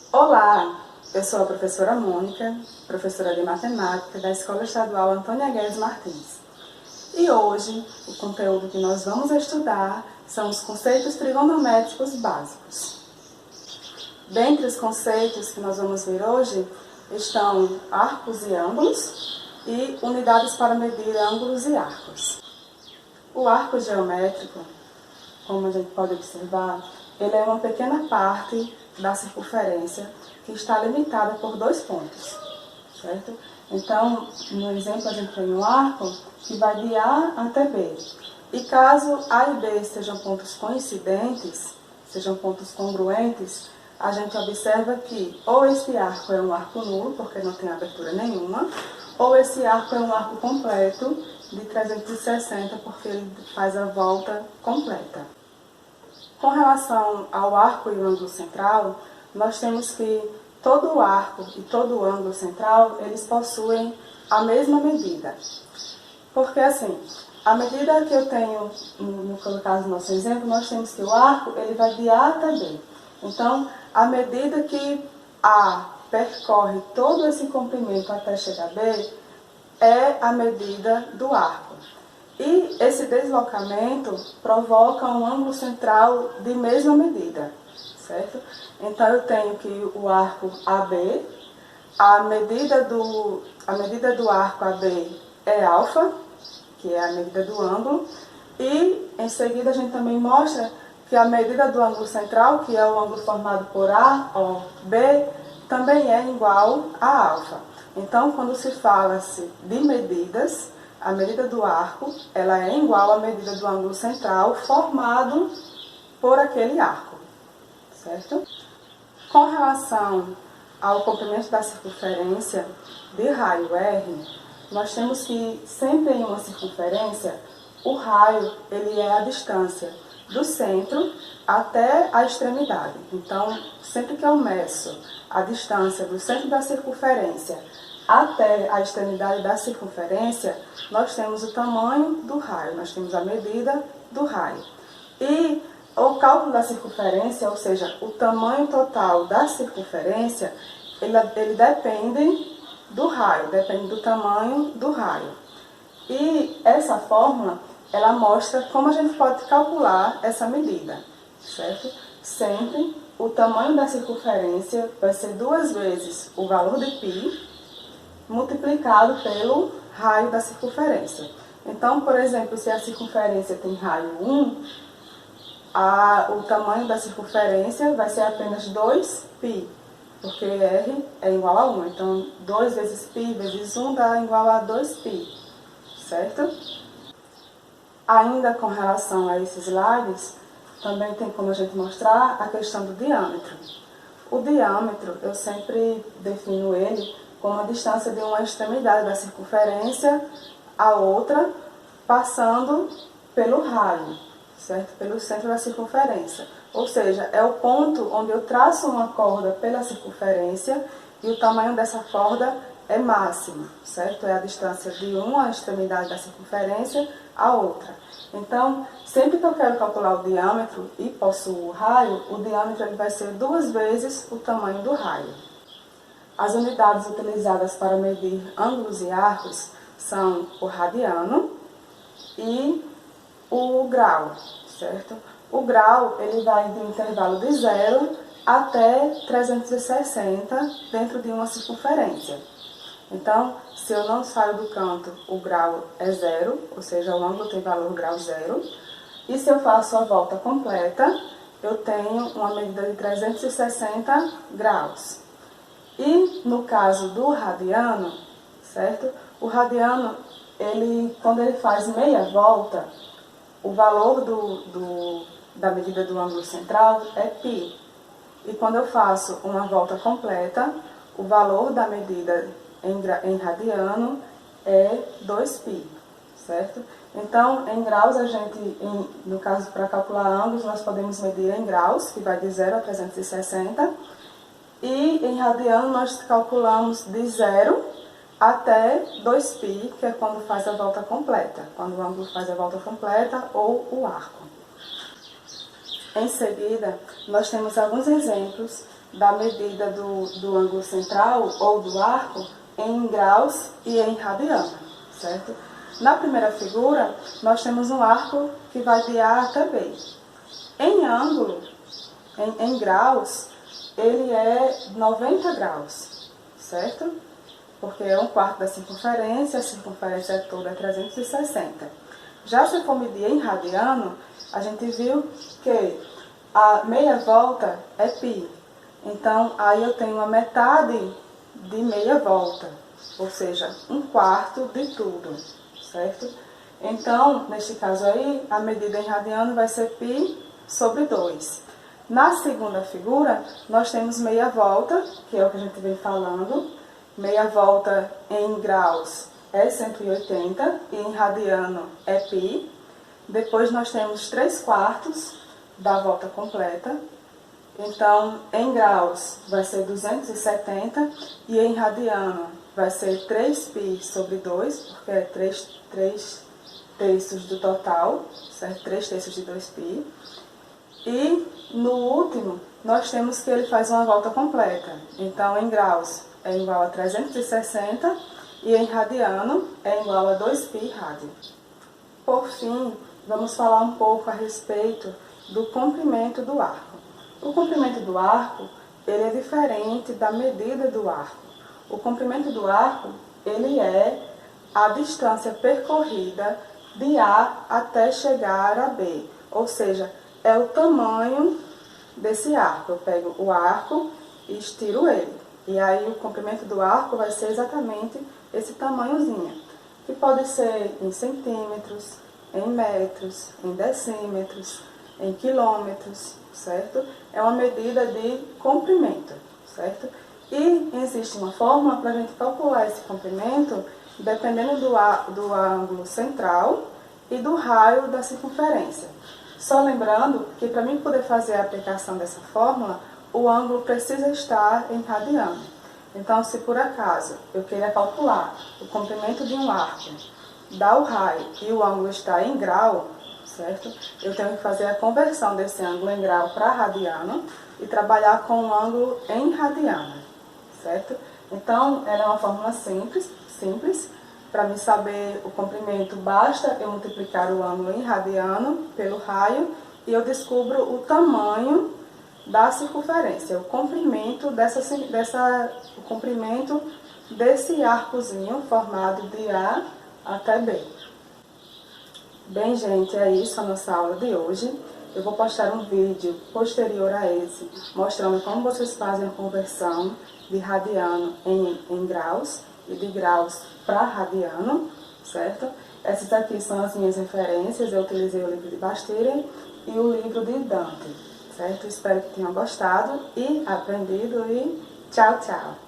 Olá, eu sou a professora Mônica, professora de matemática da Escola Estadual Antônia Guedes Martins. E hoje, o conteúdo que nós vamos estudar são os conceitos trigonométricos básicos. Dentre os conceitos que nós vamos ver hoje estão arcos e ângulos e unidades para medir ângulos e arcos. O arco geométrico, como a gente pode observar, ele é uma pequena parte da circunferência que está limitada por dois pontos, certo? Então, no exemplo, a gente tem um arco que vai de A até B. E caso A e B sejam pontos coincidentes, sejam pontos congruentes, a gente observa que ou esse arco é um arco nulo, porque não tem abertura nenhuma, ou esse arco é um arco completo de 360, porque ele faz a volta completa. Com relação ao arco e o ângulo central, nós temos que todo o arco e todo o ângulo central, eles possuem a mesma medida. Porque assim, a medida que eu tenho, no caso do nosso exemplo, nós temos que o arco ele vai de A até B. Então, a medida que A percorre todo esse comprimento até chegar a B é a medida do arco. E esse deslocamento provoca um ângulo central de mesma medida, certo? Então, eu tenho que o arco AB, a medida do arco AB é alfa, que é a medida do ângulo, e em seguida a gente também mostra que a medida do ângulo central, que é o ângulo formado por A, O, B, também é igual a alfa. Então, quando se fala-se de medidas, a medida do arco ela é igual à medida do ângulo central formado por aquele arco, certo? Com relação ao comprimento da circunferência de raio R, nós temos que sempre em uma circunferência, o raio ele é a distância do centro até a extremidade. Então, sempre que eu meço a distância do centro da circunferência até a extremidade da circunferência, nós temos o tamanho do raio, nós temos a medida do raio. E o cálculo da circunferência, ou seja, o tamanho total da circunferência, ele depende do raio, depende do tamanho do raio. E essa fórmula, ela mostra como a gente pode calcular essa medida, certo? Sempre o tamanho da circunferência vai ser 2 vezes o valor de π multiplicado pelo raio da circunferência. Então, por exemplo, se a circunferência tem raio 1, o tamanho da circunferência vai ser apenas 2π, porque R é igual a 1. Então, 2 vezes π vezes 1 dá igual a 2π, certo? Ainda com relação a esses lados, também tem como a gente mostrar a questão do diâmetro. O diâmetro, eu sempre defino ele como a distância de uma extremidade da circunferência à outra, passando pelo raio, certo? Pelo centro da circunferência. Ou seja, é o ponto onde eu traço uma corda pela circunferência e o tamanho dessa corda é máximo, certo? É a distância de uma extremidade da circunferência à outra. Então, sempre que eu quero calcular o diâmetro e possuo o raio, o diâmetro ele vai ser 2 vezes o tamanho do raio. As unidades utilizadas para medir ângulos e arcos são o radiano e o grau, certo? O grau ele vai de um intervalo de 0 até 360 dentro de uma circunferência. Então, se eu não saio do canto, o grau é 0, ou seja, o ângulo tem valor grau 0. E se eu faço a volta completa, eu tenho uma medida de 360 graus. E no caso do radiano, certo? O radiano, quando ele faz meia volta, o valor da medida do ângulo central é π. E quando eu faço uma volta completa, o valor da medida em radiano é 2π, certo? Então, em graus, no caso, para calcular ângulos, nós podemos medir em graus, que vai de 0 a 360, e em radiano nós calculamos de 0 até 2π, que é quando faz a volta completa, quando o ângulo faz a volta completa ou o arco. Em seguida, nós temos alguns exemplos da medida do ângulo central ou do arco em graus e em radiano, certo? Na primeira figura, nós temos um arco que vai de A até B. Em ângulo, em graus, ele é 90 graus, certo? Porque é 1/4 da circunferência, a circunferência toda é 360. Já se for medir em radiano, a gente viu que a meia volta é π. Então, aí eu tenho a metade de meia volta, ou seja, 1/4 de tudo, certo? Então, neste caso aí, a medida em radiano vai ser π sobre 2. Na segunda figura, nós temos meia volta, que é o que a gente vem falando. Meia volta em graus é 180 e em radiano é π. Depois nós temos 3/4 da volta completa. Então, em graus vai ser 270 e em radiano vai ser 3π sobre 2, porque é 3 terços do total, certo? 3 terços de 2π. E no último, nós temos que ele faz uma volta completa. Então, em graus é igual a 360 e em radiano é igual a 2π rádio. Por fim, vamos falar um pouco a respeito do comprimento do arco. O comprimento do arco, ele é diferente da medida do arco. O comprimento do arco, ele é a distância percorrida de A até chegar a B, ou seja, é o tamanho desse arco. Eu pego o arco e estiro ele. E aí o comprimento do arco vai ser exatamente esse tamanhozinho, que pode ser em centímetros, em metros, em decímetros, em quilômetros, certo? É uma medida de comprimento, certo? E existe uma fórmula para a gente calcular esse comprimento dependendo do ângulo central e do raio da circunferência. Só lembrando que para mim poder fazer a aplicação dessa fórmula, o ângulo precisa estar em radiano. Então, se por acaso eu queira calcular o comprimento de um arco, dar o raio e o ângulo está em grau, certo? Eu tenho que fazer a conversão desse ângulo em grau para radiano e trabalhar com o ângulo em radiano, certo? Então, ela é uma fórmula simples. Para me saber o comprimento, basta eu multiplicar o ângulo em radiano pelo raio e eu descubro o tamanho da circunferência, o comprimento o comprimento desse arcozinho formado de A até B. Bem, gente, é isso a nossa aula de hoje. Eu vou postar um vídeo posterior a esse, mostrando como vocês fazem a conversão de radiano em graus e de graus para radiano, certo? Essas aqui são as minhas referências. Eu utilizei o livro de Bastiere e o livro de Dante, certo? Espero que tenham gostado e aprendido e tchau, tchau!